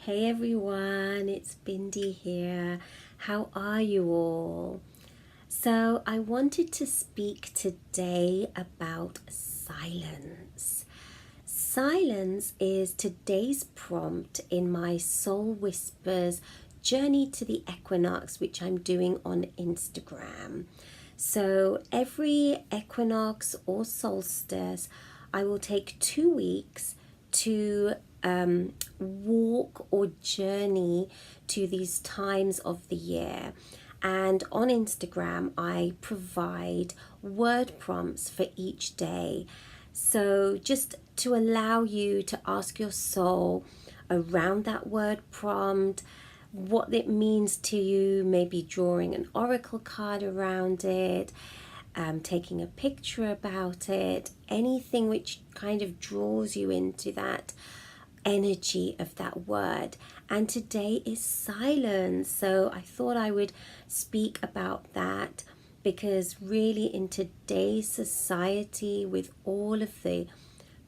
Hey everyone, it's Bindi here. How are you all? So, I wanted to speak today about silence. Silence is today's prompt in my Soul Whispers Journey to the Equinox, which I'm doing on Instagram. So, every equinox or solstice, I will take 2 weeks to walk or journey to these times of the year. And on Instagram, I provide word prompts for each day. So, just to allow you to ask your soul around that word prompt, what it means to you, maybe drawing an oracle card around it, taking a picture about it, anything which kind of draws you into that energy of that word. And today is silence, so I thought I would speak about that because really in today's society, with all of the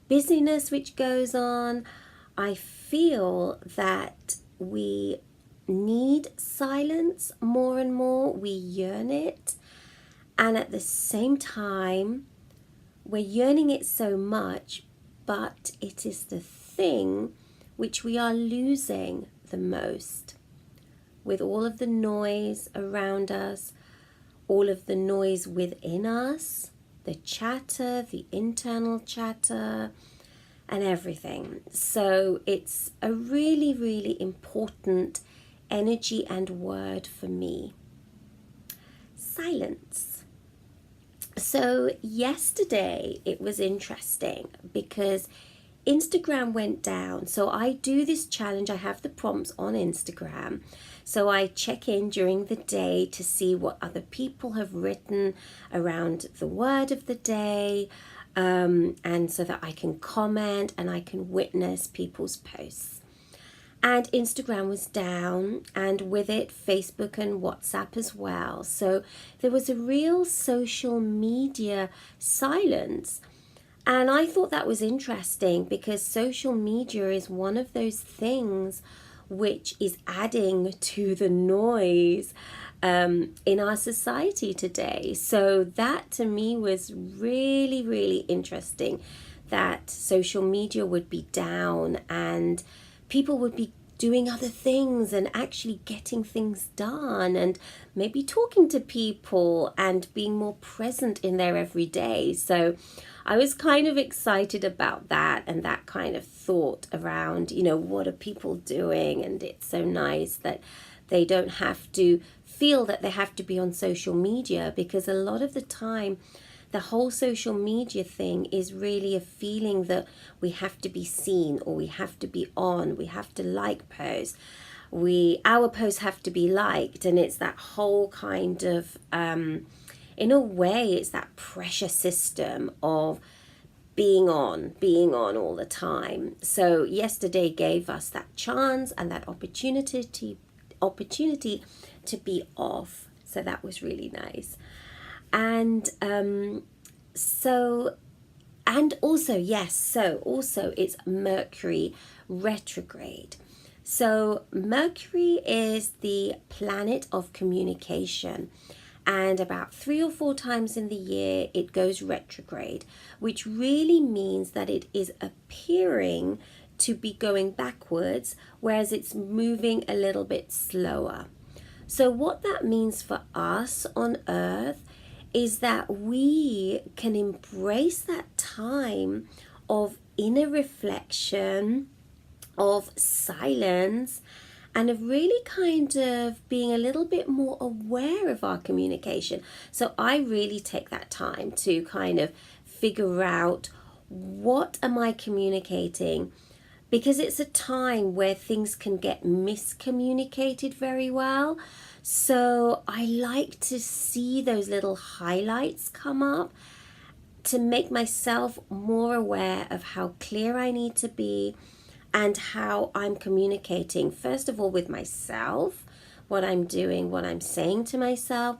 busyness which goes on, I feel that we need silence more and more. We yearn it, and at the same time we're yearning it so much, but it is the thing which we are losing the most. With all of the noise around us, all of the noise within us, the chatter, the internal chatter, and everything. So it's a really, really important energy and word for me. Silence. So yesterday it was interesting because Instagram went down. So I do this challenge. I have the prompts on Instagram. So I check in during the day to see what other people have written around the word of the day. And so that I can comment and I can witness people's posts. And Instagram was down, and with it Facebook and WhatsApp as well. So there was a real social media silence. And I thought that was interesting because social media is one of those things which is adding to the noise in our society today. So that to me was really, really interesting, that social media would be down and people would be doing other things and actually getting things done and maybe talking to people and being more present in their everyday. So I was kind of excited about that and that kind of thought around, what are people doing? And it's so nice that they don't have to feel that they have to be on social media, because a lot of the time the whole social media thing is really a feeling that we have to be seen, or we have to be on, we have to like posts, our posts have to be liked, and it's that whole kind of in a way it's that pressure system of being on all the time. So yesterday gave us that chance and that opportunity to be off, so that was really nice. And so it's Mercury retrograde. So Mercury is the planet of communication, and about 3 or 4 times in the year it goes retrograde, which really means that it is appearing to be going backwards, whereas it's moving a little bit slower. So what that means for us on Earth is that we can embrace that time of inner reflection, of silence, and of really kind of being a little bit more aware of our communication. So I really take that time to kind of figure out, what am I communicating? Because it's a time where things can get miscommunicated very well. So I like to see those little highlights come up to make myself more aware of how clear I need to be and how I'm communicating, first of all with myself, what I'm doing, what I'm saying to myself,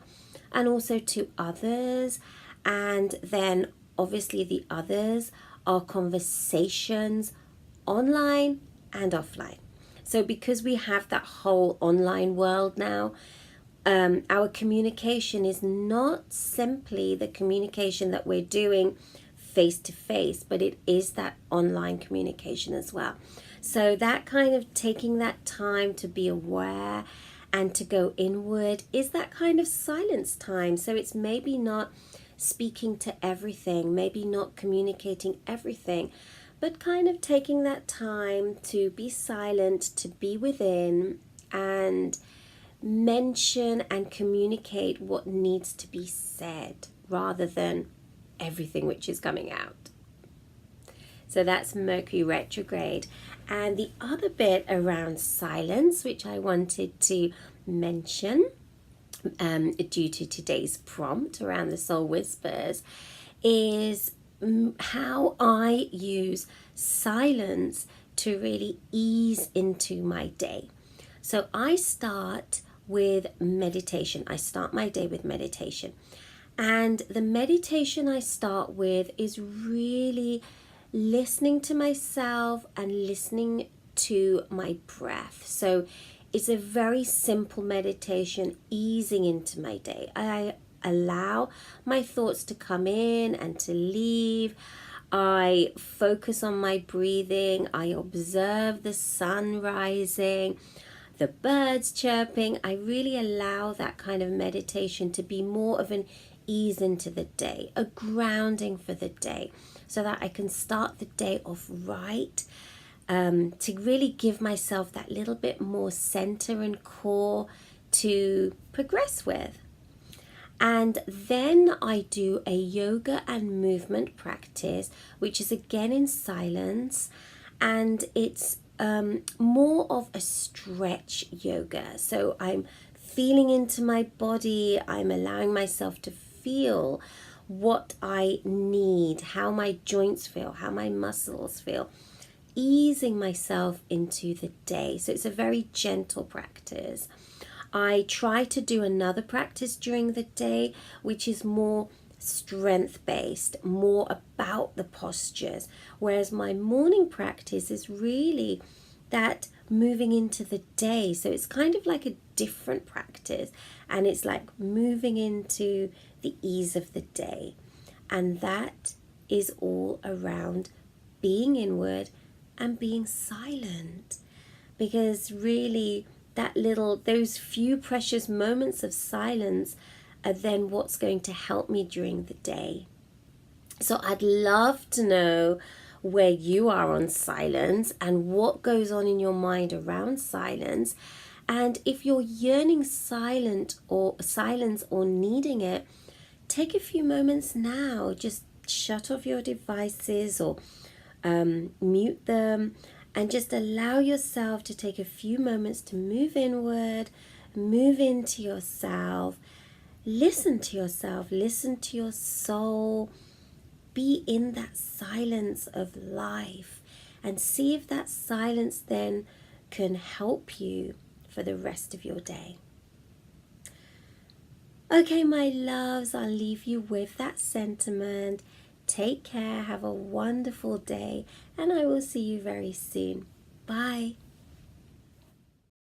and also to others. And then obviously the others are conversations online and offline. So because we have that whole online world now, our communication is not simply the communication that we're doing face to face, but it is that online communication as well. So that kind of taking that time to be aware and to go inward is that kind of silence time. So it's maybe not speaking to everything, maybe not communicating everything, but kind of taking that time to be silent, to be within, and mention and communicate what needs to be said rather than everything which is coming out. So that's Mercury retrograde. And the other bit around silence, which I wanted to mention due to today's prompt around the soul whispers, is how I use silence to really ease into my day. So I start with meditation. I start my day with meditation. And the meditation I start with is really listening to myself and listening to my breath. So it's a very simple meditation, easing into my day. I allow my thoughts to come in and to leave. I focus on my breathing. I observe the sun rising, the birds chirping. I really allow that kind of meditation to be more of an ease into the day, a grounding for the day, so that I can start the day off right, to really give myself that little bit more center and core to progress with. And then I do a yoga and movement practice, which is again in silence, and it's more of a stretch yoga. So I'm feeling into my body, I'm allowing myself to feel what I need, how my joints feel, how my muscles feel, easing myself into the day. So it's a very gentle practice. I try to do another practice during the day, which is more strength based, more about the postures, whereas my morning practice is really that moving into the day. So it's kind of like a different practice, and it's like moving into the ease of the day. And that is all around being inward and being silent, because really those few precious moments of silence are then what's going to help me during the day. So I'd love to know where you are on silence and what goes on in your mind around silence. And if you're yearning silence or needing it, take a few moments now. Just shut off your devices or mute them, and just allow yourself to take a few moments to move inward, move into yourself, listen to yourself, listen to your soul, be in that silence of life, and see if that silence then can help you for the rest of your day. Okay, my loves, I'll leave you with that sentiment. Take care, have a wonderful day, and I will see you very soon. Bye.